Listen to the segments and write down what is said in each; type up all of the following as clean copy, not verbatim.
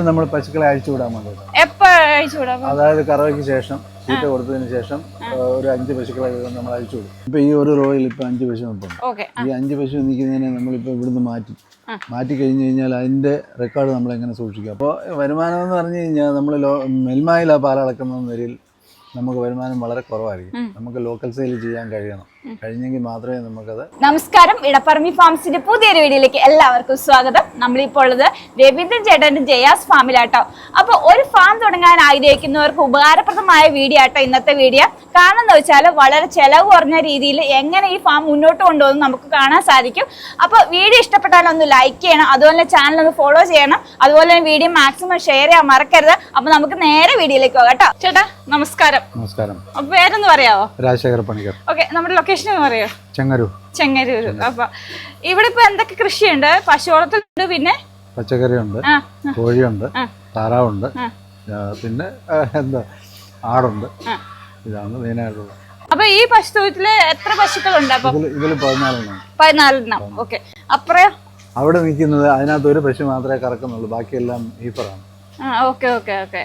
നമ്മൾ പശുക്കളെ അഴിച്ചുവിടാൻ വേണ്ടിയിട്ട്. അതായത് കറവയ്ക്ക് ശേഷം തീറ്റ കൊടുത്തതിന് ശേഷം ഒരു 5 പശുക്കളെ നമ്മൾ അഴിച്ചുവിടും. ഇപ്പൊ ഈ ഒരു റോയിൽ ഇപ്പൊ 5 പശു ഉണ്ട്. ഈ 5 പശു നിൽക്കുന്നതിനെ നമ്മളിപ്പോ ഇവിടുന്ന് മാറ്റി കഴിഞ്ഞ് കഴിഞ്ഞാൽ അതിന്റെ റെക്കോർഡ് നമ്മൾ എങ്ങനെ സൂക്ഷിക്കും? അപ്പോൾ വരുമാനം എന്ന് പറഞ്ഞു കഴിഞ്ഞാൽ നമ്മൾ മെൽമായിൽ ആ പാലളക്കുന്ന നിലയിൽ നമുക്ക് വരുമാനം വളരെ കുറവായിരിക്കും. നമുക്ക് ലോക്കൽ സെയിൽ ചെയ്യാൻ കഴിഞ്ഞെങ്കിൽ മാത്രമേ നമുക്കത്. നമസ്കാരം, ഇടപ്പറമ്പി ഫാംസിന്റെ പുതിയൊരു വീഡിയോയിലേക്ക് എല്ലാവർക്കും സ്വാഗതം. നമ്മളിപ്പോൾ ഉള്ളത് രവീന്ദ്രൻ ചേട്ടന്റെ ജയാസ് ഫാമിലാട്ടോ. അപ്പൊ ഒരു ഫാം തുടങ്ങാൻ ആഗ്രഹിക്കുന്നവർക്ക് ഉപകാരപ്രദമായ വീഡിയോ ആട്ടോ ഇന്നത്തെ വീഡിയോ. കാരണം എന്ന് വെച്ചാൽ വളരെ ചെലവ് കുറഞ്ഞ രീതിയിൽ എങ്ങനെ ഈ ഫാം മുന്നോട്ട് കൊണ്ടുപോകുന്നു നമുക്ക് കാണാൻ സാധിക്കും. അപ്പൊ വീഡിയോ ഇഷ്ടപ്പെട്ടാൽ ഒന്ന് ലൈക്ക് ചെയ്യണം, അതുപോലെ ചാനൽ ഒന്ന് ഫോളോ ചെയ്യണം, അതുപോലെ വീഡിയോ മാക്സിമം ഷെയർ ചെയ്യാൻ മറക്കരുത്. അപ്പൊ നമുക്ക് നേരെ വീഡിയോയിലേക്ക് പോകാം കേട്ടോ. ചേട്ടാ നമസ്കാരം. അപ്പൊ പേരൊന്ന് പറയാവോ? രാജശേഖർ പണിക്കർ. ഓക്കെ, നമ്മുടെ ലൊക്കേഷൻ പറയോ? ചെങ്ങരൂര്. അപ്പൊ ഇവിടെ ഇപ്പൊ എന്തൊക്കെ കൃഷിയുണ്ട്? പശു വളർത്തലുണ്ട്, പിന്നെ പച്ചക്കറിയുണ്ട്, കോഴിയുണ്ട്, താറാവുണ്ട്, പിന്നെ എന്താ ആടുണ്ട്. ഇതാണ് മെയിനായിട്ടുള്ളത്. അപ്പൊ ഈ പശു തൊഴുത്തില് എത്ര പശുക്കളുണ്ട്? അപ്പൊ ഇതിൽ 14 ഓക്കെ. അപ്പറയോ? അവിടെ നിൽക്കുന്നത് അതിനകത്ത് ഒരു പശു മാത്രമേ കറക്കുന്നുള്ളൂ, ബാക്കിയെല്ലാം ഹീപ്പറാണ്. Okay okay okay.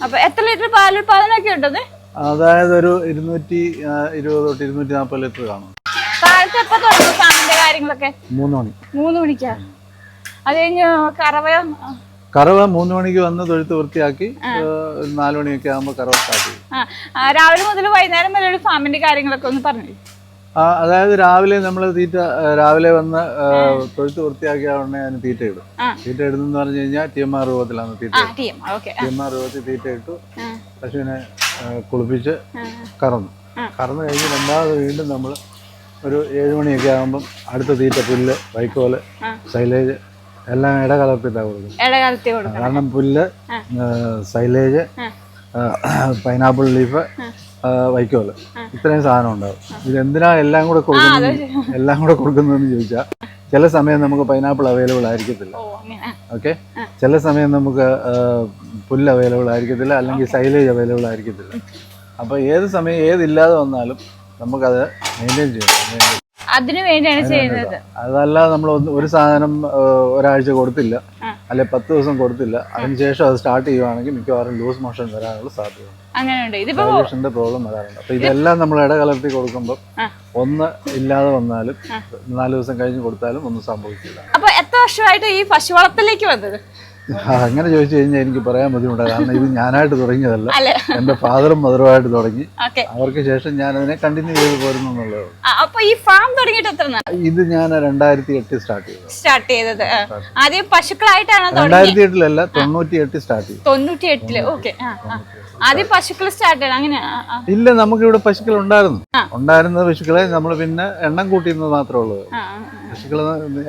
അപ്പൊ എത്ര ലിറ്റർ പാലുൽപാദനമൊക്കെ ഉണ്ടത്? അതായത് ഒരു 220 തൊട്ട് 240 ലിറ്റർ കാണും. കാലത്ത് എപ്പോ തുടങ്ങും ഫാമിന്റെ കാര്യങ്ങളൊക്കെ? 3 മണിക്കാ. അത് കഴിഞ്ഞ് കറവ 3 മണിക്ക് വന്ന് തൊഴുത്ത് വൃത്തിയാക്കി 4 മണിയൊക്കെ ആകുമ്പോൾ കറവ സ്റ്റാർട്ട് ചെയ്യും. രാവിലെ മുതൽ വൈകുന്നേരം വരെ ഫാമിന്റെ കാര്യങ്ങളൊക്കെ ഒന്ന് പറഞ്ഞു. അതായത് രാവിലെ നമ്മൾ രാവിലെ വന്ന് തൊഴുത്ത് വൃത്തിയാക്കിയ ഉടനെ അതിന് തീറ്റ ഇടും. തീറ്റ ഇടുന്നെന്ന് പറഞ്ഞു കഴിഞ്ഞാൽ TMR രൂപത്തിലാണ് തീറ്റ. TMR രൂപത്തിൽ തീറ്റ ഇട്ടു പശുവിനെ കുളിപ്പിച്ച് കറന്ന് കഴിഞ്ഞ് രണ്ടാമത് വീണ്ടും നമ്മൾ ഒരു 7 മണിയൊക്കെ ആകുമ്പം അടുത്ത തീറ്റ പുല്ല്, വൈക്കോല്, സൈലേജ് എല്ലാം ഇടകലർത്തിട്ടാണ് കൊടുക്കുന്നത്. കാരണം പുല്ല്, സൈലേജ്, പൈനാപ്പിൾ ലീഫ്, വൈക്കോല്, ഇത്രയും സാധനം ഉണ്ടാവും. ഇതെന്തിനാ എല്ലാം കൂടെ കൊടുക്കുന്നതെന്ന് ചോദിച്ചാൽ ചില സമയം നമുക്ക് പൈനാപ്പിൾ അവൈലബിൾ ആയിരിക്കത്തില്ല. ഓക്കെ, ചില സമയം നമുക്ക് പുല്ല് അവൈലബിൾ ആയിരിക്കത്തില്ല, അല്ലെങ്കിൽ സൈലേജ് അവൈലബിൾ ആയിരിക്കത്തില്ല. അപ്പോൾ ഏത് സമയം ഏതില്ലാതെ വന്നാലും നമുക്കത് മെയിൻറ്റെയിൻ ചെയ്യണം. അതിനു വേണ്ടിയാണ് ചെയ്യുന്നത്. അതല്ലാതെ നമ്മൾ ഒരു സാധനം ഒരാഴ്ച കൊടുത്തില്ല, അല്ലെ 10 ദിവസം കൊടുത്തില്ല, അതിനുശേഷം അത് സ്റ്റാർട്ട് ചെയ്യുവാണെങ്കിൽ മിക്കവാറും ലൂസ് മോഷൻ വരാനുള്ള സാധ്യതയുണ്ട്. ഡൈജഷന്റെ പ്രോബ്ലം വരാറുണ്ട്. അപ്പൊ ഇതെല്ലാം നമ്മൾ ഇടകലർത്തി കൊടുക്കുമ്പോൾ ഒന്ന് ഇല്ലാതെ വന്നാലും 4 ദിവസം കഴിഞ്ഞ് കൊടുത്താലും ഒന്നും സംഭവിക്കില്ല. അപ്പൊ എത്ര വർഷമായിട്ട് ഈ പശു വളർത്തലേക്ക് വന്നത്? അങ്ങനെ ചോദിച്ചു കഴിഞ്ഞാൽ എനിക്ക് പറയാൻ ബുദ്ധിമുട്ടാണ്. കാരണം ഇത് ഞാനായിട്ട് തുടങ്ങിയതല്ല, എന്റെ ഫാദറും മദറുമായിട്ട് തുടങ്ങി. അവർക്ക് ശേഷം ഞാൻ അതിനെ കണ്ടിന്യൂ ചെയ്ത് പോരുന്നു എന്നുള്ളത്. അപ്പൊ ഈ ഫാം തുടങ്ങിയിട്ട് എത്ര നാൾ? ഇത് ഞാൻ 2008 സ്റ്റാർട്ട് ചെയ്തത്. ആദ്യം പശുക്കളായിട്ടാണ്? 2008 98 സ്റ്റാർട്ട് ചെയ്തു. 98. ഓക്കെ. ആദ്യം പശുക്കൾ സ്റ്റാർട്ട് ചെയ്യണം അങ്ങനെ? ഇല്ല, നമുക്ക് ഇവിടെ പശുക്കൾ ഉണ്ടായിരുന്ന പശുക്കളെ നമ്മൾ പിന്നെ എണ്ണം കൂട്ടിയിരുന്നത് മാത്രമേ ഉള്ളൂ. പശുക്കള്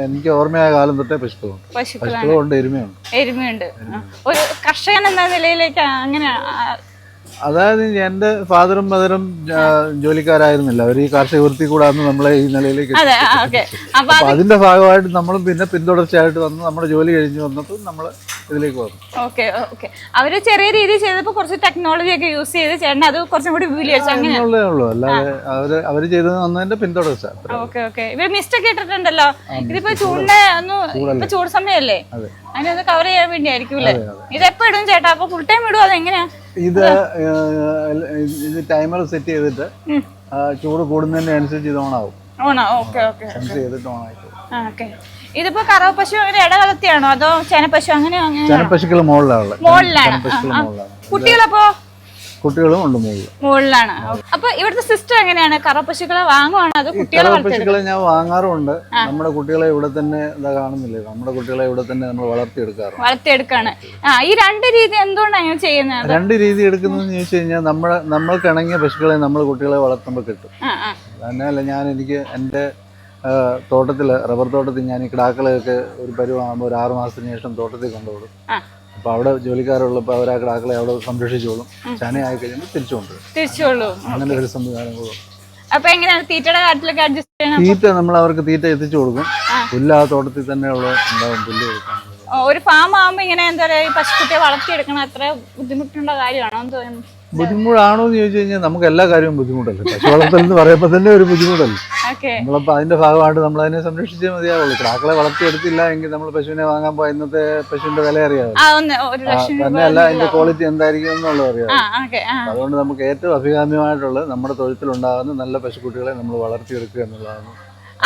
എനിക്ക് ഓർമ്മയായ കാലം തൊട്ടേ പശുക്കളുണ്ട്, എരുമയുണ്ട്. ഒരു കർഷകൻ എന്ന നിലയിലേക്ക് അങ്ങനെ? അതായത് എന്റെ ഫാദറും മദറും ജോലിക്കാരായിരുന്നില്ല, അവർ ഈ കാർഷിക വൃത്തി കൂടാന്ന് നമ്മളെ ഈ നിലയിലേക്ക്. അപ്പൊ അതിന്റെ ഭാഗമായിട്ട് നമ്മളും പിന്നെ പിന്തുടർച്ചയായിട്ട് വന്ന് നമ്മുടെ ജോലി കഴിഞ്ഞ് വന്നപ്പോൾ നമ്മൾ ഇതിലേക്ക് വന്നു. Okay okay. അവര് ചെറിയ രീതിയിൽ ചെയ്തപ്പോ കുറച്ച് ടെക്നോളജി ഒക്കെ യൂസ് ചെയ്ത് ചേട്ടൻ അത് കുറച്ചും കൂടി ഉള്ളൂ. അല്ലാതെ അവര് ചെയ്തത് വന്നതിന്റെ പിന്തുടർച്ച. Okay okay. ഇവര് മിസ്റ്റേക്ക് ഇട്ടിട്ടുണ്ടല്ലോ, ഇതിപ്പോ ചൂട് സമയല്ലേ, അതിനൊന്ന് കവർ ചെയ്യാൻ വേണ്ടി ആയിരിക്കും അല്ലേ? ഇതെപ്പോ ഇടും ചേട്ടാ? അപ്പൊ ഫുൾ ടൈം ഇടും അതെങ്ങനെയാ? ഇത് ടൈമർ സെറ്റ് ചെയ്തിട്ട് ചൂട് കൂടുന്നതിന്റെ അനുസരിച്ച് ഇത് ഓണാവും. ഇതിപ്പോ കറവ പശു ഇടകലത്തിയാണോ അതോ ചെനപ്പശു? അങ്ങനെ ചെനപ്പശുക്കൾ മുകളിലാണ്. കുട്ടികളപ്പോ? കുട്ടികളും ഉണ്ട് മുകളിലാണ്. അപ്പൊ ഇവിടുത്തെ സിസ്റ്റം എങ്ങനെയാണ്? കറവ പശുക്കളെ വാങ്ങുവാണോ അതോ പശുക്കളെ ഞാൻ വാങ്ങാറുണ്ട്. നമ്മുടെ കുട്ടികളെ ഇവിടെ തന്നെ കാണുന്നില്ലേ, നമ്മുടെ കുട്ടികളെ ഇവിടെ തന്നെ നമ്മൾ വളർത്തിയെടുക്കാണ്. ഈ 2 രീതി എന്തുകൊണ്ടാണ് ചെയ്യുന്നത്? 2 രീതി എടുക്കുന്നതെന്ന് ചോദിച്ചു കഴിഞ്ഞാൽ നമ്മൾക്ക് ഇണങ്ങിയ പശുക്കളെ നമ്മൾ കുട്ടികളെ വളർത്തുമ്പോൾ കിട്ടും. തന്നെയല്ല, എനിക്ക് എൻ്റെ തോട്ടത്തില്, റബ്ബർ തോട്ടത്തിൽ ഞാൻ ഈ കിടാക്കളെയൊക്കെ ഒരു പരുവാകുമ്പോൾ ഒരു 6 മാസത്തിന് ശേഷം തോട്ടത്തിൽ കൊണ്ടുപോകും. അപ്പൊ അവിടെ ജോലിക്കാരുള്ളപ്പോൾ അവർ ആ കിടാക്കളെ അവിടെ സംരക്ഷിച്ചോളും. ചനയായി കഴിയുമ്പോൾ തിരിച്ചോളും. അങ്ങനെ ഒരു സംവിധാനം കൂടും. അപ്പൊ എങ്ങനെയാണ് തീറ്റയുടെ കാര്യത്തിലൊക്കെ അഡ്ജസ്റ്റ് ചെയ്യണം? തീറ്റ നമ്മൾ അവർക്ക് തീറ്റ എത്തിച്ചു കൊടുക്കും. പുല്ല് ആ തോട്ടത്തിൽ തന്നെ ഉണ്ടാവും, പുല്ല് കൊടുക്കാൻ. ഒരു ഫാം ആകുമ്പോ ഇങ്ങനെ എന്താ പറയാ, ഈ പശുക്കുട്ടിയെ വളർത്തിയെടുക്കണം, അത്ര ബുദ്ധിമുട്ടുള്ള കാര്യമാണോ എന്ന് തോന്നുന്നു? ബുദ്ധിമുട്ടാണോ എന്ന് ചോദിച്ചു കഴിഞ്ഞാൽ നമുക്ക് എല്ലാ കാര്യവും ബുദ്ധിമുട്ടല്ലേ. പശു വളർത്തൽ എന്ന് പറയുമ്പോൾ തന്നെ ഒരു ബുദ്ധിമുട്ടല്ലേ. നമ്മളപ്പോൾ അതിന്റെ ഭാഗമായിട്ട് നമ്മൾ അതിനെ സംരക്ഷിച്ചേ മതിയാവുള്ളൂ. കിടാക്കളെ വളർത്തിയെടുത്തില്ല എങ്കിൽ നമ്മൾ പശുവിനെ വാങ്ങാൻ പോയി ഇന്നത്തെ പശുവിന്റെ വില അറിയാമോ, തന്നെയല്ല അതിന്റെ ക്വാളിറ്റി എന്തായിരിക്കും എന്നുള്ളത് അറിയാമോ. അതുകൊണ്ട് നമുക്ക് ഏറ്റവും അഭികാമ്യമായിട്ടുള്ളത് നമ്മുടെ തൊഴുത്തിലുണ്ടാകുന്ന നല്ല പശുക്കുട്ടികളെ നമ്മൾ വളർത്തിയെടുക്കുക എന്നുള്ളതാണ്.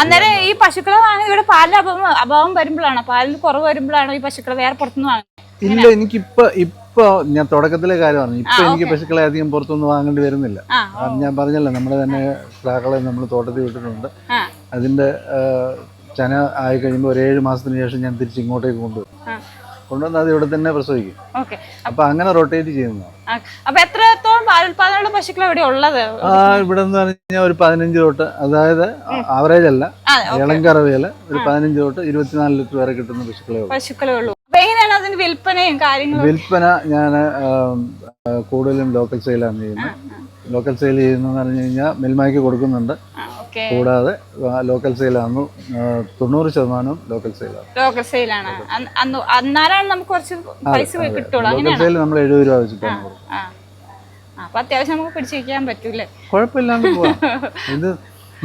അന്നേരം ഈ പശുക്കളെ വാങ്ങി ഇവിടെ പാലിന് അഭാവം വരുമ്പോഴാണോ, പാലിന് കുറവ് വരുമ്പോഴാണോ ഈ പശുക്കളെ വേറെ പുറത്തുനിന്ന് വാങ്ങുന്നത്? ഇല്ല, ഇപ്പൊ ഞാൻ തുടക്കത്തിലെ കാര്യം പറഞ്ഞു. ഇപ്പൊ എനിക്ക് പശുക്കളെ അധികം പുറത്തുനിന്ന് വാങ്ങേണ്ടി വരുന്നില്ല. ഞാൻ പറഞ്ഞല്ലോ, നമ്മള് തന്നെ കിടാക്കളെ നമ്മൾ തോട്ടത്തിൽ വിട്ടിട്ടുണ്ട്. അതിന്റെ ചന ആയി കഴിയുമ്പോൾ ഒരു 7 മാസത്തിന് ശേഷം ഞാൻ തിരിച്ച് ഇങ്ങോട്ടേക്ക് കൊണ്ടുവന്ന് അത് ഇവിടെ തന്നെ പ്രസവിക്കും. അപ്പൊ അങ്ങനെ റൊട്ടേറ്റ് ചെയ്യുന്നതാണ്. അപ്പൊ എത്രത്തോളം പാലുൽപാദനമുള്ള പശുക്കൾ ഇവിടെ ഉള്ളത്? ഇവിടെ എന്ന് പറഞ്ഞാൽ ഒരു 15 തൊട്ട്, അതായത് ആവറേജ് അല്ല, ഇളം കറവയില് ഒരു 15 തൊട്ട് 24 ലിറ്റർ വരെ കിട്ടുന്ന പശുക്കളേ ഉള്ളൂ. വിൽപ്പന ഞാൻ കൂടുതലും ലോക്കൽ സെയിലാണ് ചെയ്യുന്നത്. ലോക്കൽ സെയിൽ ചെയ്യുന്നതെന്ന് പറഞ്ഞു കഴിഞ്ഞാൽ മിൽമയ്ക്ക് കൊടുക്കുന്നുണ്ട്. കൂടാതെ ലോക്കൽ സെയിലാണ് 90% ലോക്കൽ സെയിലാണ്. ലോക്കൽ സെയിലാണ്. ലോക്കൽ സെയിൽ നമ്മൾ 70 രൂപ വെച്ചിട്ടാണ് കൊടുക്കുന്നത്. അപ്പൊ അത്യാവശ്യം നമുക്ക് പിടിച്ചിരിക്കാൻ പറ്റൂലേ, കുഴപ്പമില്ലാണ്ട് പോവാം. ഇത്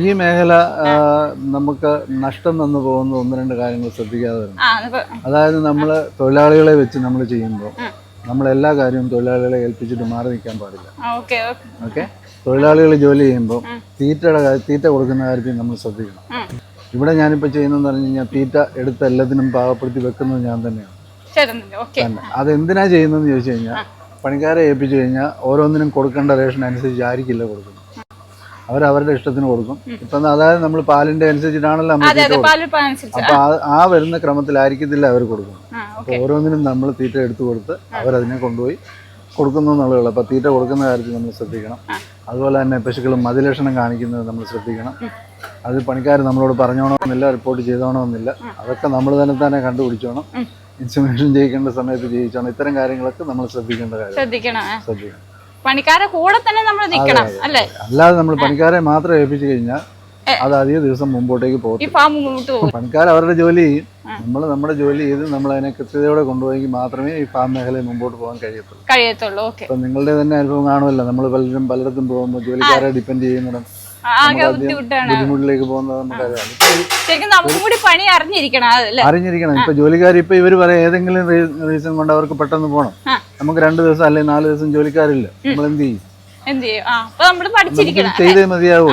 ഈ മേഖല നമുക്ക് നഷ്ടം വന്നു പോകുന്ന 1-2 കാര്യങ്ങൾ ശ്രദ്ധിക്കാതെ വരുന്നു. അതായത് നമ്മൾ തൊഴിലാളികളെ വെച്ച് നമ്മൾ ചെയ്യുമ്പോൾ നമ്മളെല്ലാ കാര്യവും തൊഴിലാളികളെ ഏൽപ്പിച്ചിട്ട് മാറി നിൽക്കാൻ പാടില്ല. ഓക്കെ, തൊഴിലാളികൾ ജോലി ചെയ്യുമ്പോൾ തീറ്റ കൊടുക്കുന്ന കാര്യത്തിൽ നമ്മൾ ശ്രദ്ധിക്കണം. ഇവിടെ ഞാനിപ്പോൾ ചെയ്യുന്നതെന്ന് പറഞ്ഞു കഴിഞ്ഞാൽ തീറ്റ എടുത്ത് എല്ലാത്തിനും പാകപ്പെടുത്തി വെക്കുന്നത് ഞാൻ തന്നെയാണ്. അതെന്തിനാ ചെയ്യുന്നതെന്ന് ചോദിച്ചു കഴിഞ്ഞാൽ, പണിക്കാരെ ഏൽപ്പിച്ചു കഴിഞ്ഞാൽ ഓരോന്നിനും കൊടുക്കേണ്ട റേഷൻ അനുസരിച്ച് ആയിരിക്കില്ല കൊടുക്കുന്നത്. അവരവരുടെ ഇഷ്ടത്തിന് കൊടുക്കും. ഇപ്പം അതായത് നമ്മൾ പാലിന്റെ അനുസരിച്ചിട്ടാണല്ലോ നമ്മൾ, അപ്പൊ ആ വരുന്ന ക്രമത്തിലായിരിക്കത്തില്ല അവർ കൊടുക്കുന്നത്. അപ്പൊ ഓരോന്നിനും നമ്മൾ തീറ്റ എടുത്തു കൊടുത്ത് അവരതിനെ കൊണ്ടുപോയി കൊടുക്കുന്നു എന്നുള്ളതാണ്. അപ്പൊ തീറ്റ കൊടുക്കുന്ന കാര്യത്തിൽ നമ്മൾ ശ്രദ്ധിക്കണം. അതുപോലെ തന്നെ പശുക്കൾ മതിലക്ഷണം കാണിക്കുന്നത് നമ്മൾ ശ്രദ്ധിക്കണം. അത് പണിക്കാർ നമ്മളോട് പറഞ്ഞോണമെന്നില്ല, റിപ്പോർട്ട് ചെയ്തോണമെന്നില്ല. അതൊക്കെ നമ്മൾ തന്നെ കണ്ടുപിടിച്ചോണം. ഇൻസുമിനേഷൻ ചെയ്യിക്കേണ്ട സമയത്ത് ചെയ്യിച്ചോണം. ഇത്തരം കാര്യങ്ങളൊക്കെ നമ്മൾ ശ്രദ്ധിക്കേണ്ട കാര്യം. ശ്രദ്ധിക്കണം. പണിക്കാരെ കൂടെ തന്നെ നമ്മൾ നിൽക്കണം അല്ലേ. അല്ലാതെ നമ്മൾ പണിക്കാരെ മാത്രം ഏൽപ്പിച്ചു കഴിഞ്ഞാൽ അത് അധിക ദിവസം മുമ്പോട്ടേക്ക് പോകും. പണിക്കാർ അവരുടെ ജോലി ചെയ്യും, നമ്മൾ നമ്മുടെ ജോലി ചെയ്ത് നമ്മൾ അതിനെ കൃത്യതയോടെ കൊണ്ടുപോയെങ്കിൽ മാത്രമേ ഈ ഫാം മേഖലയിൽ മുമ്പോട്ട് പോകാൻ കഴിയത്തുള്ളൂ. അപ്പൊ നിങ്ങളുടെ തന്നെ അനുഭവം കാണുമല്ലോ, നമ്മൾ പലയിടത്തും പോകുമ്പോൾ ജോലിക്കാരെ ഡിപ്പെൻഡ് ചെയ്യുന്നിടം ബുദ്ധിമുട്ടിലേക്ക് പോകുന്നത് അറിഞ്ഞിരിക്കണം. ഇപ്പൊ ജോലിക്കാർ ഇപ്പൊ ഇവര് പറയാം ഏതെങ്കിലും റീസൺ കൊണ്ട് അവർക്ക് പെട്ടെന്ന് പോകണം, നമുക്ക് 2 ദിവസം അല്ലെങ്കിൽ 4 ദിവസം ജോലിക്കാരില്ല, നമ്മൾ എന്ത് ചെയ്യും? ചെയ്തേ മതിയാവൂ.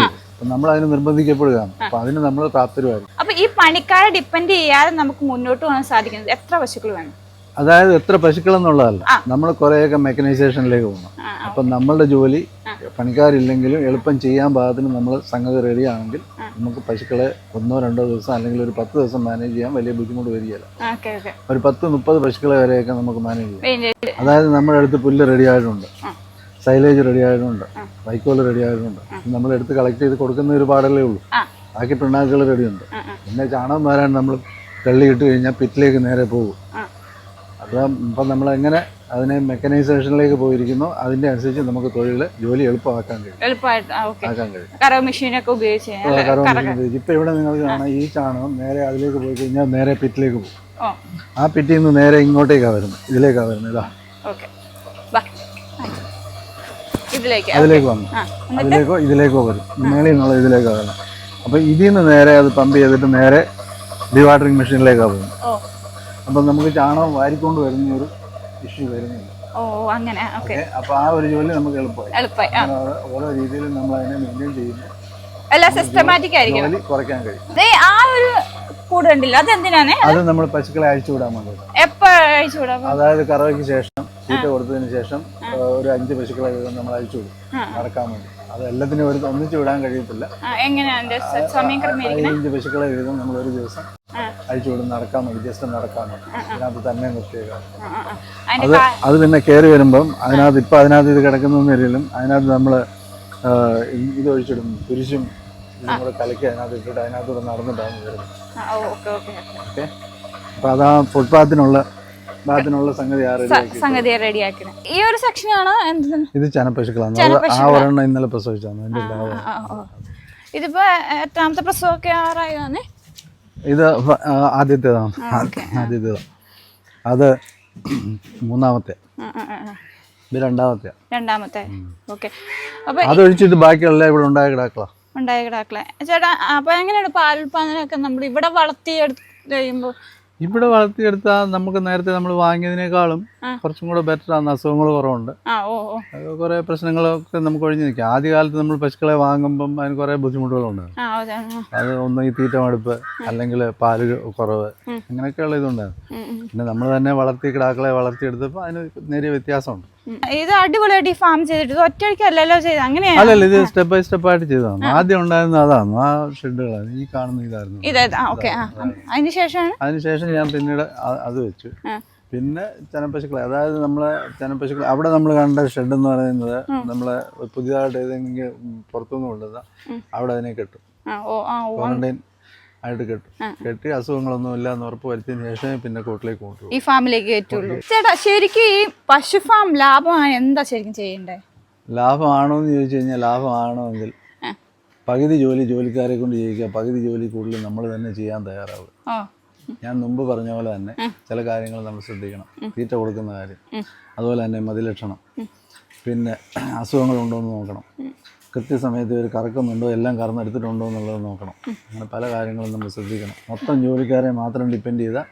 നമ്മൾ അതിന് നിർബന്ധിക്കപ്പെടുകയാണ്. അപ്പൊ അതിന് നമ്മൾ പ്രാപ്തരുമായിരുന്നു. അപ്പൊ ഈ പണിക്കാരെ ഡിപ്പെൻഡ് ചെയ്യാതെ നമുക്ക് മുന്നോട്ട് പോകാൻ സാധിക്കുന്നത് എത്ര പശുക്കൾ വേണം? അതായത് എത്ര പശുക്കൾ എന്നുള്ളതല്ല, നമ്മൾ കുറേയൊക്കെ മെക്കനൈസേഷനിലേക്ക് പോകണം. അപ്പം നമ്മളുടെ ജോലി പണിക്കാരില്ലെങ്കിലും എളുപ്പം ചെയ്യാൻ പാകത്തിന് നമ്മൾ സംഗതി റെഡി ആണെങ്കിൽ നമുക്ക് പശുക്കളെ 1-2 ദിവസം അല്ലെങ്കിൽ ഒരു 10 ദിവസം മാനേജ് ചെയ്യാൻ വലിയ ബുദ്ധിമുട്ട് വരികയില്ല. ഒരു 10-30 പശുക്കളെ വരെയൊക്കെ നമുക്ക് മാനേജ് ചെയ്യാം. അതായത് നമ്മുടെ അടുത്ത് പുല്ല് റെഡി ആയിട്ടുണ്ട്, സൈലേജ് റെഡി ആയിട്ടുണ്ട്, വൈക്കോല് റെഡി ആയിട്ടുണ്ട്. നമ്മളെടുത്ത് കളക്ട് ചെയ്ത് കൊടുക്കുന്ന ഒരു പാടല്ലേ ഉള്ളൂ. ബാക്കി പിണ്ണാക്കുകൾ റെഡിയുണ്ട്. പിന്നെ ചാണകം വരാൻ നമ്മൾ തള്ളി ഇട്ട് കഴിഞ്ഞാൽ പിറ്റിലേക്ക് നേരെ പോകും. അപ്പം നമ്മൾ എങ്ങനെ അതിനെ മെക്കനൈസേഷനിലേക്ക് പോയിരിക്കുന്നു അതിന്റെ അനുസരിച്ച് നമുക്ക് ജോലി എളുപ്പമാക്കാൻ കഴിയും. കറവ മെഷീനൊക്കെ ഉപയോഗിച്ച് ഇപ്പൊ ഇവിടെ നിങ്ങൾക്ക് കാണാം, ഈ ചാണകം നേരെ അതിലേക്ക് പോയി കഴിഞ്ഞാൽ നേരെ പിറ്റിലേക്ക് പോകും. ആ പിറ്റിൽ നിന്ന് നേരെ ഇങ്ങോട്ടേക്കാണ് വരുന്നത്, ഇതിലേക്കാണ് വരുന്നത്. അതിലേക്ക് വന്നു, ഇതിലേക്കോ വരും, മേളിൽ നിന്നുള്ള ഇതിലേക്കാണ് വരുന്നത്. അപ്പൊ ഇതിൽ നിന്ന് നേരെ അത് പമ്പ് ചെയ്തിട്ട് നേരെ ഡിവാട്ടറിങ് മെഷീനിലേക്കാണ് പോകുന്നത്. അപ്പം നമുക്ക് ചാണകം വാരിക്കൊണ്ട് വരുന്ന ഒരു ഇഷ്യൂ വരുന്നില്ല. അപ്പൊ ആ ഒരു ജോലി നമുക്ക് എളുപ്പമായി. ഓരോ രീതിയിലും നമ്മൾ അതിനെ മെയിൻറ്റെയിൻ ചെയ്യുന്നു, ജോലി കുറയ്ക്കാൻ കഴിയും. അത് നമ്മൾ പശുക്കളെ അഴിച്ചുവിടാൻ വേണ്ടി, അതായത് കറവയ്ക്ക് ശേഷം തീറ്റ കൊടുത്തതിന് ശേഷം ഒരു 5 പശുക്കളെ വീതം നമ്മൾ അഴിച്ചുവിടും നടക്കാൻ വേണ്ടി. അത് എല്ലാത്തിനും ഒന്നിച്ച് വിടാൻ കഴിയത്തില്ല. 5 പശുക്കളെ വീതം നമ്മൾ ഒരു ദിവസം അഴിച്ചുവിടും നടക്കാൻ വേണ്ടി, ജസ്റ്റ് നടക്കാൻ വേണ്ടി. അതിനകത്ത് തന്നെ നിർത്തിയേക്കാം. അത് പിന്നെ കയറി വരുമ്പം അതിനകത്ത് ഇത് കിടക്കുന്നൊന്നും വരില്ലും. അതിനകത്ത് നമ്മൾ ഇത് ഒഴിച്ചിടും, കുരിശും ഇതും കൂടെ കലക്കി അതിനകത്ത് ഇട്ടിട്ട് അതിനകത്തൂടെ നടന്നിട്ടാണ് വരുന്നത്. ഓക്കെ, അപ്പൊ അതാ ഫുട്പാത്തിനുള്ള സംഗതി റെഡിയാക്കണം. ഈ ഒരു സെക്ഷനാണ് ഇത് ചനപ്പശുക്കളാണ്. ആ ഒരെണ്ണം ഇന്നലെ പ്രസവിച്ചാണ്. ഇതിപ്പോ എത്രാമത്തെ പ്രസവമൊക്കെ ആറായതാണ്? ഇത് ആദ്യത്തേതാണ്. അത് 3ാമത്തെ. ഇത് രണ്ടാമത്തെ. ഓക്കെ. അപ്പൊ അതൊഴിച്ചിട്ട് ബാക്കിയുള്ള ഇവിടെ ഉണ്ടായ കിടാക്കളാ. ഉണ്ടായ കിടാക്കളെ. ചേട്ടാ അപ്പൊ എങ്ങനെയാണ് പാലുൽപാദനമൊക്കെ നമ്മൾ ഇവിടെ വളർത്തിയെടുത്ത് കഴിയുമ്പോൾ? ഇവിടെ വളർത്തിയെടുത്താൽ നമുക്ക് നേരത്തെ നമ്മൾ വാങ്ങിയതിനേക്കാളും കുറച്ചും കൂടെ ബെറ്റർ ആണ്. അസുഖങ്ങൾ കുറവുണ്ട്, കുറെ പ്രശ്നങ്ങളൊക്കെ നമുക്ക് ഒഴിഞ്ഞു നിൽക്കാം. ആദ്യകാലത്ത് നമ്മൾ പശുക്കളെ വാങ്ങുമ്പം അതിന് കുറെ ബുദ്ധിമുട്ടുകളുണ്ട്. അത് ഒന്ന് ഈ തീറ്റ മടുപ്പ്, അല്ലെങ്കിൽ പാല് കുറവ്, അങ്ങനെയൊക്കെയുള്ള ഇതുണ്ടായിരുന്നു. പിന്നെ നമ്മൾ തന്നെ വളർത്തി കിടാക്കളെ വളർത്തിയെടുത്തപ്പോൾ അതിന് നേരിയ വ്യത്യാസമുണ്ട്. ഇത് അടിപൊളിയായിട്ട് ഈ ഫാം ചെയ്തിട്ട് ഒറ്റയ്ക്കല്ലല്ലോ ചെയ്ത്? അങ്ങനെയാണ്? അല്ലല്ല, ഇത് സ്റ്റെപ്പ് ബൈ സ്റ്റെപ്പ് ആയിട്ട് ചെയ്തതാണ്. ആദ്യം ഉണ്ടായിരുന്ന അതാണ്, ആ ഷെഡുകളാണ് ഈ കാണുന്ന ഇതായിരുന്നു. അതിനുശേഷം ഞാൻ പിന്നീട് അത് വെച്ചു. പിന്നെ ചെനപ്പശുക്കളെ, അതായത് നമ്മളെ ചെനപ്പശുക്കളെ അവിടെ നമ്മൾ കണ്ട ഷെഡ് എന്ന് പറയുന്നത് നമ്മളെ പുതിയതായിട്ട് ഏതെങ്കിലും പുറത്തുനിന്ന് കൊണ്ടുവന്ന അവിടെ അതിനെ കെട്ടും, ക്വാറന്റൈൻ ആയിട്ട് കെട്ടി അസുഖങ്ങളൊന്നും ഇല്ല എന്ന് ഉറപ്പ് വരുത്തിയതിനു ശേഷം പിന്നെ കൂട്ടിലേക്ക് കൊണ്ടുപോകും, ഈ ഫാമിലേക്ക് കയറ്റുള്ളൂ. ചേട്ടാ ശരിക്കും ഈ പശു ഫാം ലാഭമാണ് എന്താ ശരിക്കും ചെയ്യണ്ടേ? ലാഭമാണോ എന്ന് ചോദിച്ചു കഴിഞ്ഞാൽ, ലാഭമാണോ എങ്കിൽ പകുതി ജോലി ജോലിക്കാരെ കൊണ്ട് ചെയ്യിക്കുക, പകുതി ജോലി കൂടുതൽ നമ്മൾ തന്നെ ചെയ്യാൻ തയ്യാറാവുക. ഞാൻ മുമ്പ് പറഞ്ഞ പോലെ തന്നെ ചില കാര്യങ്ങൾ നമ്മൾ ശ്രദ്ധിക്കണം. തീറ്റ കൊടുക്കുന്ന കാര്യം, അതുപോലെ തന്നെ മതിലക്ഷണം, പിന്നെ അസുഖങ്ങളുണ്ടോ എന്ന് നോക്കണം, കൃത്യസമയത്ത് ഒരു കറക്കുന്നുണ്ടോ, എല്ലാം കറന്നെടുത്തിട്ടുണ്ടോ എന്നുള്ളത് നോക്കണം. അങ്ങനെ പല കാര്യങ്ങളും നമ്മൾ ശ്രദ്ധിക്കണം. മൊത്തം ജോലിക്കാരെ മാത്രം ഡിപ്പെൻഡ് ചെയ്താൽ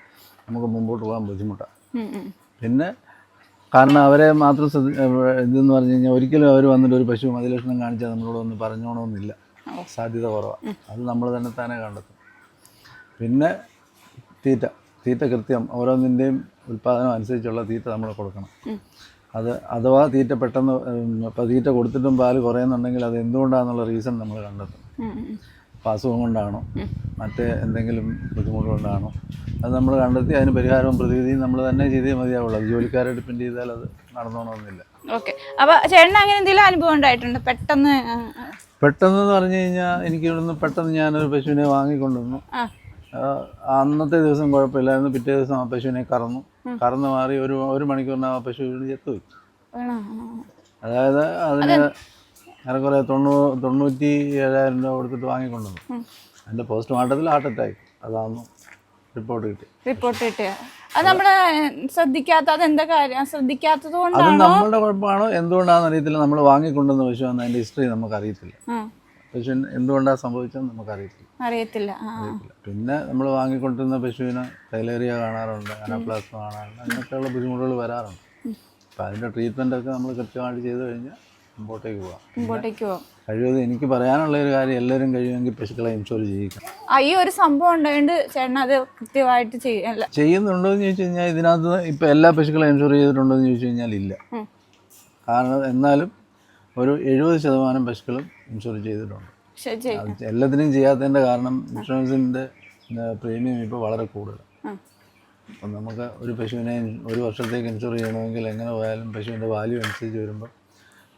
നമുക്ക് മുമ്പോട്ട് പോകാൻ ബുദ്ധിമുട്ടാണ്. പിന്നെ കാരണം അവരെ മാത്രം ഇതെന്ന് പറഞ്ഞു കഴിഞ്ഞാൽ ഒരിക്കലും അവർ വന്നിട്ട് ഒരു പശു മതിലക്ഷണം കാണിച്ചാൽ നമ്മളോട് ഒന്ന് പറഞ്ഞോണമെന്നില്ല, സാധ്യത കുറവാണ്. അത് നമ്മൾ തന്നെ കണ്ടെത്തും. പിന്നെ തീറ്റ കൃത്യം ഓരോന്നിൻ്റെയും ഉൽപ്പാദനം അനുസരിച്ചുള്ള തീറ്റ നമ്മൾ കൊടുക്കണം. അത് അഥവാ തീറ്റ പെട്ടെന്ന് ഇപ്പോൾ തീറ്റ കൊടുത്തിട്ടും പാല് കുറയുന്നുണ്ടെങ്കിൽ അത് എന്തുകൊണ്ടാണെന്നുള്ള റീസൺ നമ്മൾ കണ്ടെത്തും. അപ്പോൾ അസുഖം കൊണ്ടാണോ, മറ്റേ എന്തെങ്കിലും ബുദ്ധിമുട്ട് കൊണ്ടാണോ, അത് നമ്മൾ കണ്ടെത്തി അതിന് പരിഹാരവും പ്രതിവിധിയും നമ്മൾ തന്നെ ചെയ്തേ മതിയാവുള്ളൂ. അത് ജോലിക്കാരെ ഡിപ്പെൻഡ് ചെയ്താൽ അത് നടന്നോണമെന്നില്ല. ഓക്കെ. അപ്പോൾ ചേട്ടന് അങ്ങനെ എന്തെങ്കിലും അനുഭവം ഉണ്ടായിട്ടുണ്ട് പെട്ടെന്ന് എന്ന് പറഞ്ഞു കഴിഞ്ഞാൽ? എനിക്ക് ഇവിടുന്ന് പെട്ടെന്ന് ഞാനൊരു പശുവിനെ വാങ്ങിക്കൊണ്ടുവന്നു. അന്നത്തെ ദിവസം കുഴപ്പമില്ലായിരുന്നു. പിറ്റേ ദിവസം ആ പശുവിനെ കറന്നു മാറി ഒരു മണിക്കൂറിന് ആ പശു ചത്തുപോയി. അതായത് അതിന് ഏറെക്കുറെ 97,000 രൂപ കൊടുത്തിട്ട് വാങ്ങിക്കൊണ്ടുവന്നു. അതിൻ്റെ പോസ്റ്റ്മോർട്ടത്തിൽ ഹാർട്ട് അറ്റാക്ക് അതാണെന്ന് റിപ്പോർട്ട് കിട്ടിയ. അത് നമ്മുടെ ശ്രദ്ധിക്കാത്തത് നമ്മളുടെ കുഴപ്പമാണോ എന്തുകൊണ്ടാണെന്ന് അറിയത്തില്ല. നമ്മൾ വാങ്ങിക്കൊണ്ടുവന്ന പശു ആണ്, അതിൻ്റെ ഹിസ്റ്ററി നമുക്ക് അറിയത്തില്ല. പശു എന്തുകൊണ്ടാണ് സംഭവിച്ചതെന്ന് നമുക്കറിയത്തില്ല. പിന്നെ നമ്മൾ വാങ്ങിക്കൊണ്ടിരുന്ന പശുവിന് തൈലേറിയ കാണാറുണ്ട്, അനാപ്ലാസ്മ കാണാറുണ്ട്, അങ്ങനെയൊക്കെയുള്ള ബുദ്ധിമുട്ടുകൾ വരാറുണ്ട്. അപ്പം അതിൻ്റെ ട്രീറ്റ്മെൻറ്റൊക്കെ നമ്മൾ കൃത്യമായിട്ട് ചെയ്ത് കഴിഞ്ഞാൽ മുമ്പോട്ടേക്ക് പോകാം. കഴിവതും എനിക്ക് പറയാനുള്ള ഒരു കാര്യം, എല്ലാവരും കഴിയുമെങ്കിൽ പശുക്കളെ ഇൻഷുർ ചെയ്യിക്കണം. ഈ ഒരു സംഭവം ഉണ്ടായത് ചേട്ടൻ അത് കൃത്യമായിട്ട് ചെയ്യുന്നുണ്ടോ എന്ന് ചോദിച്ചു കഴിഞ്ഞാൽ, ഇതിനകത്ത് ഇപ്പം എല്ലാ പശുക്കളെ ഇൻഷുർ ചെയ്തിട്ടുണ്ടോ എന്ന് ചോദിച്ചു കഴിഞ്ഞാൽ ഇല്ല. കാരണം എന്നാലും ഒരു 70% പശുക്കളും ഇൻഷുർ ചെയ്തിട്ടുണ്ട്. എല്ലാത്തിനും ചെയ്യാത്തതിൻ്റെ കാരണം ഇൻഷുറൻസിൻ്റെ പ്രീമിയം ഇപ്പോൾ വളരെ കൂടുതലാണ്. അപ്പം നമുക്ക് ഒരു പശുവിനെ ഒരു വർഷത്തേക്ക് ഇൻഷുർ ചെയ്യണമെങ്കിൽ എങ്ങനെ പോയാലും പശുവിൻ്റെ വാല്യൂ അനുസരിച്ച് വരുമ്പോൾ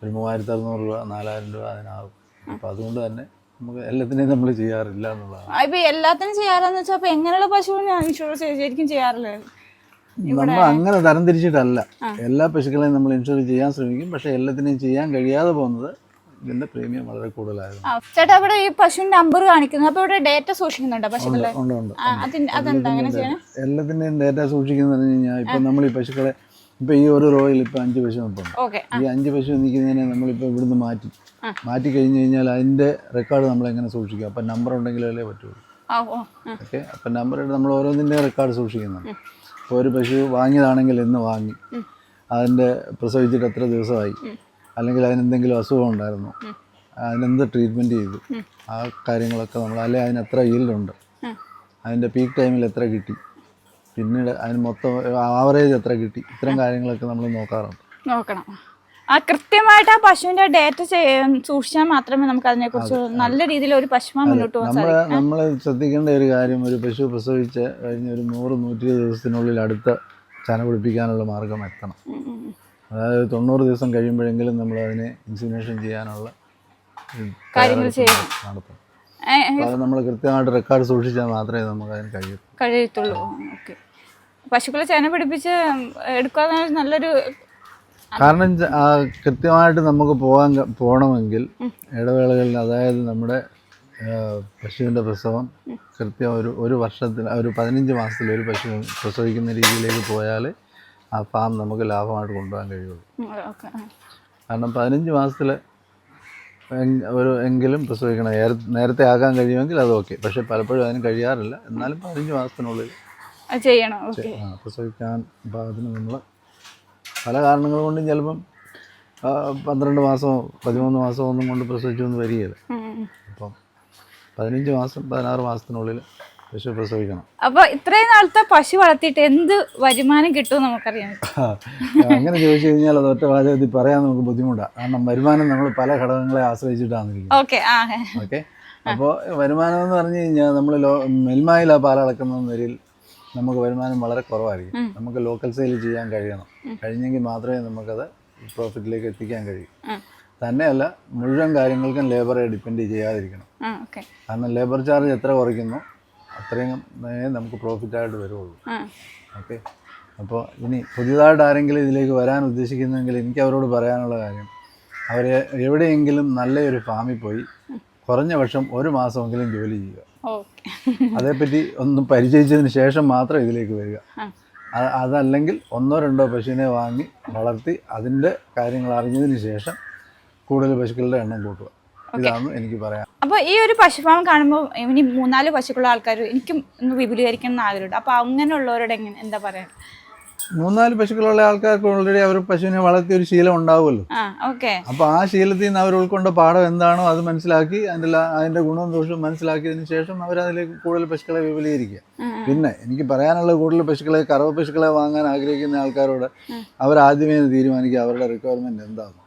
ഒരു 3,600 രൂപ 4,000 രൂപ അതിനാകും. അപ്പം അതുകൊണ്ട് തന്നെ നമുക്ക് എല്ലാത്തിനെയും നമ്മൾ ചെയ്യാറില്ല എന്നുള്ളതാണ്. ഇപ്പം എല്ലാത്തിനും ചെയ്യാറെന്ന് വെച്ചാൽ അപ്പോൾ എങ്ങനെയുള്ള പശുവിനെ ഇൻഷുർ ശരിക്കും ചെയ്യാറില്ല? നമ്മൾ അങ്ങനെ തരംതിരിച്ചിട്ടല്ല എല്ലാ പശുക്കളെയും നമ്മൾ ഇൻഷുർ ചെയ്യാൻ ശ്രമിക്കും. പക്ഷേ എല്ലാത്തിനെയും ചെയ്യാൻ കഴിയാതെ പോകുന്നത് ഇതിന്റെ പ്രീമിയം വളരെ കൂടുതലായിരുന്നു. ചേട്ടാ ഇവിടെ ഈ പശുവിന്റെ നമ്പർ കാണിക്കുന്നത്, അപ്പോൾ ഇവിടെ ഡേറ്റ സൂക്ഷിക്കുന്നുണ്ടോ പശുക്കളെ? എല്ലാത്തിന്റെയും ഡേറ്റ സൂക്ഷിക്കുന്ന പറഞ്ഞു കഴിഞ്ഞാൽ ഇപ്പൊ നമ്മൾ ഈ പശുക്കളെ ഇപ്പൊ ഈ ഒരു റോയിൽ ഇപ്പൊ 5 പശു നിൽപ്പുണ്ട്. ഈ 5 പശു നിൽക്കുന്നതിനെ നമ്മളിപ്പോ ഇവിടുന്ന് മാറ്റി കഴിഞ്ഞു കഴിഞ്ഞാൽ അതിന്റെ റെക്കോർഡ് നമ്മൾ എങ്ങനെ സൂക്ഷിക്കും? അപ്പൊ നമ്പർ ഉണ്ടെങ്കിലല്ലേ പറ്റുള്ളൂ. ഓക്കെ, അപ്പൊ നമ്പർ നമ്മൾ ഓരോന്നിന്റെ റെക്കോർഡ് സൂക്ഷിക്കുന്നുണ്ട്. ഇപ്പോൾ ഒരു പശു വാങ്ങിയതാണെങ്കിൽ എന്ന് വാങ്ങി, അതിന്റെ പ്രസവിച്ചിട്ട് എത്ര ദിവസമായി, അല്ലെങ്കിൽ അതിനെന്തെങ്കിലും അസുഖം ഉണ്ടായിരുന്നു, അതിനെന്ത് ട്രീറ്റ്മെൻറ്റ് ചെയ്തു, ആ കാര്യങ്ങളൊക്കെ നമ്മൾ, അല്ലെങ്കിൽ അതിന് എത്ര ഈൽഡുണ്ട്, അതിൻ്റെ പീക്ക് ടൈമിൽ എത്ര കിട്ടി, പിന്നീട് അതിന് മൊത്തം ആവറേജ് എത്ര കിട്ടി, ഇത്തരം കാര്യങ്ങളൊക്കെ നമ്മൾ നോക്കണം. കൃത്യമായിട്ട് ആ പശുവിന്റെ ഡേറ്റ സൂക്ഷിച്ചാൽ മാത്രമേ നമുക്ക് അതിനെക്കുറിച്ച് നല്ല രീതിയിൽ ഒരു പശുവിനെ മുന്നോട്ട് പോകാൻ സാധിക്കൂ. നമ്മൾ ശ്രദ്ധിക്കേണ്ട ഒരു കാര്യം, ഒരു പശു പ്രസവിച്ച് കഴിഞ്ഞ് ഒരു 100-120 ദിവസത്തിനുള്ളിൽ അടുത്ത ചന പിടിപ്പിക്കാനുള്ള മാർഗം എത്തണം. അതായത് 90 ദിവസം കഴിയുമ്പോഴെങ്കിലും നമ്മൾ അതിനെ ഇൻസിമിനേഷൻ ചെയ്യാനുള്ള കാര്യങ്ങൾ നടത്തണം. അത് നമ്മൾ കൃത്യമായിട്ട് റെക്കോർഡ് സൂക്ഷിച്ചാൽ മാത്രമേ നമുക്ക് അതിന് കഴിയത്തുള്ളൂ. ഓക്കെ, പശുക്കളെ ചന പിടിപ്പിച്ച് എടുക്കാൻ നല്ലൊരു കാരണം കൃത്യമായിട്ട് നമുക്ക് പോകണമെങ്കിൽ ഇടവേളകളിൽ, അതായത് നമ്മുടെ പശുവിൻ്റെ പ്രസവം കൃത്യം ഒരു വർഷത്തിൽ, ഒരു 15 മാസത്തിൽ ഒരു പശു പ്രസവിക്കുന്ന രീതിയിലേക്ക് പോയാൽ ആ ഫാം നമുക്ക് ലാഭമായിട്ട് കൊണ്ടുപോകാൻ കഴിയുള്ളൂ. ഓക്കെ. കാരണം 15 മാസത്തിൽ എങ്കിലും പ്രസവിക്കണം. നേരത്തെ ആക്കാൻ കഴിയുമെങ്കിൽ അത് ഓക്കെ. പക്ഷെ പലപ്പോഴും അതിന് കഴിയാറില്ല. എന്നാലും 15 മാസത്തിനുള്ളിൽ ചെയ്യണം. പ്രസവിക്കാൻ. അപ്പോൾ അതിന് നമ്മൾ പല കാരണങ്ങൾ കൊണ്ടും ചിലപ്പം 12 മാസമോ 13 മാസമോ ഒന്നും കൊണ്ട് പ്രസവിച്ചൊന്നും വരികയില്ല. അപ്പം 15 മാസം 16 മാസത്തിനുള്ളിൽ പശു പ്രസവിക്കണം. അപ്പൊ ഇത്രയും നാളത്തെ പശു വളർത്തിയിട്ട് എന്ത് വരുമാനം കിട്ടും നമുക്കറിയാം? അങ്ങനെ ചോദിച്ചു കഴിഞ്ഞാൽ അത് ഒറ്റ വാചകത്തിൽ പറയാൻ നമുക്ക് ബുദ്ധിമുട്ടാണ്. കാരണം വരുമാനം നമ്മൾ പല ഘടകങ്ങളെ ആശ്രയിച്ചിട്ടാണ് ഇരിക്കുന്നത്. ഓക്കെ. അപ്പോൾ വരുമാനം എന്ന് പറഞ്ഞു കഴിഞ്ഞാൽ നമ്മൾ മെൽമായിൽ ആ പാലളക്കുന്ന നിലയിൽ നമുക്ക് വരുമാനം വളരെ കുറവായിരിക്കും. നമുക്ക് ലോക്കൽ സെയിൽ ചെയ്യാൻ കഴിയണം. കഴിഞ്ഞെങ്കിൽ മാത്രമേ നമുക്കത് പ്രോഫിറ്റിലേക്ക് എത്തിക്കാൻ കഴിയും. തന്നെയല്ല, മുഴുവൻ കാര്യങ്ങൾക്കും ലേബറെ ഡിപ്പെൻഡ് ചെയ്യാതിരിക്കണം. കാരണം ലേബർ ചാർജ് എത്ര കുറയ്ക്കുന്നു അത്രയും നമുക്ക് പ്രോഫിറ്റായിട്ട് വരുള്ളൂ. ഓക്കെ. അപ്പോൾ ഇനി പുതിയതായിട്ട് ആരെങ്കിലും ഇതിലേക്ക് വരാൻ ഉദ്ദേശിക്കുന്നെങ്കിൽ എനിക്ക് അവരോട് പറയാനുള്ള കാര്യം, അവരെ എവിടെയെങ്കിലും നല്ലൊരു ഫാമിൽ പോയി കുറഞ്ഞ പക്ഷം 1 മാസമെങ്കിലും ജോലി ചെയ്യുക. അതേപ്പറ്റി ഒന്ന് പരിചയിച്ചതിന് ശേഷം മാത്രം ഇതിലേക്ക് വരിക. അതല്ലെങ്കിൽ 1-2 പശുവിനെ വാങ്ങി വളർത്തി അതിൻ്റെ കാര്യങ്ങൾ അറിഞ്ഞതിന് ശേഷം കൂടുതൽ പശുക്കളുടെ എണ്ണം കൂട്ടുക. ഇതാണ് എനിക്ക് പറയാം. അപ്പൊ ഈ ഒരു പശു ഫാം കാണുമ്പോൾ ഇനി 3-4 പശുക്കളുള്ള ആൾക്കാർ എനിക്കും ഒന്ന് വിപുലീകരിക്കണം എന്ന് ആഗ്രഹമുണ്ട്. അപ്പൊ അങ്ങനെയുള്ളവരോട് എന്താ പറയാ? 3-4 പശുക്കളുള്ള ആൾക്കാർക്ക് ഓൾറെഡി അവർ പശുവിനെ വളർത്തിയ ഒരു ശീലം ഉണ്ടാവുമല്ലോ. അപ്പൊ ആ ശീലത്തിൽ നിന്ന് അവർ ഉൾക്കൊണ്ട പാഠം എന്താണോ അത് മനസ്സിലാക്കി അതിന്റെ ഗുണവും ദോഷവും മനസ്സിലാക്കിയതിനു ശേഷം അവരതിലേക്ക് കൂടുതൽ പശുക്കളെ വിപുലീകരിക്കുക. പിന്നെ എനിക്ക് പറയാനുള്ള കൂടുതൽ പശുക്കളെ, കറവ പശുക്കളെ വാങ്ങാൻ ആഗ്രഹിക്കുന്ന ആൾക്കാരോട് അവർ ആദ്യമേ തീരുമാനിക്കുക അവരുടെ റിക്വയർമെന്റ് എന്താണ്,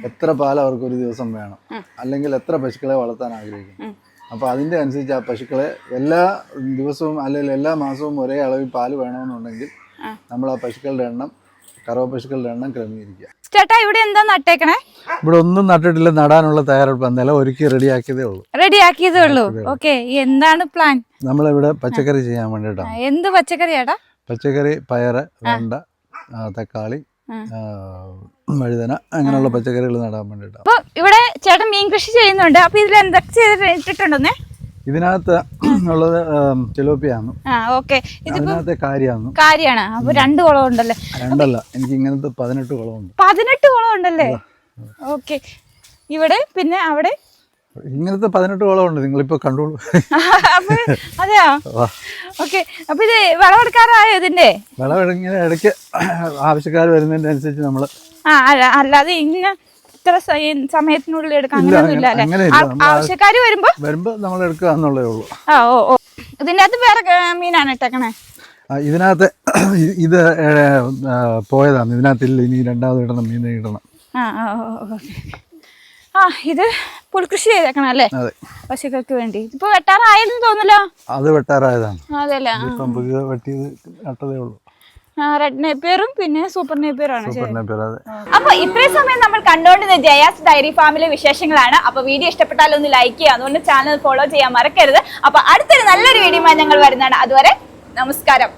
എത്ര പാൽ അവർക്ക് ഒരു ദിവസം വേണം, അല്ലെങ്കിൽ എത്ര പശുക്കളെ വളർത്താൻ ആഗ്രഹിക്കുന്നു. അപ്പോൾ അതിൻ്റെ അനുസരിച്ച് ആ പശുക്കളെ എല്ലാ ദിവസവും അല്ലെങ്കിൽ എല്ലാ മാസവും ഒരേ അളവിൽ പാല് വേണമെന്നുണ്ടെങ്കിൽ നമ്മൾ ആ പശുക്കളുടെ എണ്ണം, കറവ പശുക്കളുടെ എണ്ണം ക്രമീകരിക്കുക. ചേട്ടാ ഇവിടെ എന്താ നട്ടേക്കണേ? ഇവിടെ ഒന്നും നട്ടിട്ടില്ല. നടാനുള്ള തയ്യാറെടുപ്പ് നില ഒരുക്കി റെഡിയാക്കിയതേ ഉള്ളൂ. ഓക്കെ. എന്താണ് പ്ലാൻ? നമ്മളിവിടെ പച്ചക്കറി ചെയ്യാൻ വേണ്ടിയിട്ടാണ്. എന്ത് പച്ചക്കറിയാടാ? പച്ചക്കറി പയറ്, വെണ്ട, തക്കാളി, വഴുതന, അങ്ങനെയുള്ള പച്ചക്കറികൾ നടാൻ വേണ്ടിയിട്ടാണ്. അപ്പൊ ഇവിടെ ചേട്ടൻ മീൻ കൃഷി ചെയ്യുന്നുണ്ട്. അപ്പൊ ഇതിൽ എന്തൊക്കെ ചെയ്തിട്ടുണ്ടെന്നേ? ഇതിനകത്ത് ഉള്ളത് ചെലോപ്പിയാണ്. ഇതിനകത്ത് കാരിയാണ്. അപ്പൊ 2 കുളം ഉണ്ടല്ലേ? 2 അല്ല, എനിക്ക് ഇങ്ങനത്തെ 18 കുളമുണ്ട്. 18 കുളം ഉണ്ടല്ലേ? ഓക്കെ. ഇവിടെ പിന്നെ അവിടെ ഇങ്ങനത്തെ 18 കുളമുണ്ട്. നിങ്ങളിപ്പോ കണ്ടോളൂ. അതെയോ? ഓക്കെ. അപ്പൊ ഇത് വിളവെടുക്കാറായോ? ഇതിന്റെ വിളവെടുക്കുന്ന ഇടയ്ക്ക് ആവശ്യക്കാർ വരുന്നതിന്റെ അനുസരിച്ച് നമ്മള് അല്ലാതെ ഇങ്ങനെ ഇത്ര സമയത്തിനുള്ളിൽ എടുക്കാൻ ആവശ്യക്കാര് വരുമ്പോ നമ്മൾ എടുക്കുക എന്നുള്ളതേ ഉള്ളൂ. ഇതിന്റെ അകത്ത് വേറെ മീനാണ് ഇട്ടേക്കണേ? ഇതിനകത്ത് ഇത് പോയതാണ്. ഇതിനകത്തില്ല. ഇനി രണ്ടാമത് ഇടണം, മീൻ ഇടണം. ഇത് പുൽകൃഷി ചെയ്തേക്കണം അല്ലേ? പശുക്കൾക്ക് വേണ്ടി. ഇപ്പൊ വെട്ടാറായെന്ന് തോന്നല്ലോ. അത് വെട്ടാറായതാണ്. അതല്ലേ? ഇപ്പം പുതിയ വെട്ടിയത് നട്ടതേ ഉള്ളൂ. റെഡ് നേപ്പിയറും പിന്നെ സൂപ്പർ നേപ്പിയറാണ്. അപ്പൊ ഇത്രയും സമയം നമ്മൾ കണ്ടുകൊണ്ടിരുന്ന ജയാസ് ഡയറി ഫാമിലെ വിശേഷങ്ങളാണ്. അപ്പൊ വീഡിയോ ഇഷ്ടപ്പെട്ടാൽ ഒന്ന് ലൈക്ക് ചെയ്യുക. അതുകൊണ്ട് ചാനൽ ഫോളോ ചെയ്യാൻ മറക്കരുത്. അപ്പൊ അടുത്തൊരു നല്ലൊരു വീഡിയോയുമായി ഞങ്ങൾ വരുന്നതാണ്. അതുവരെ നമസ്കാരം.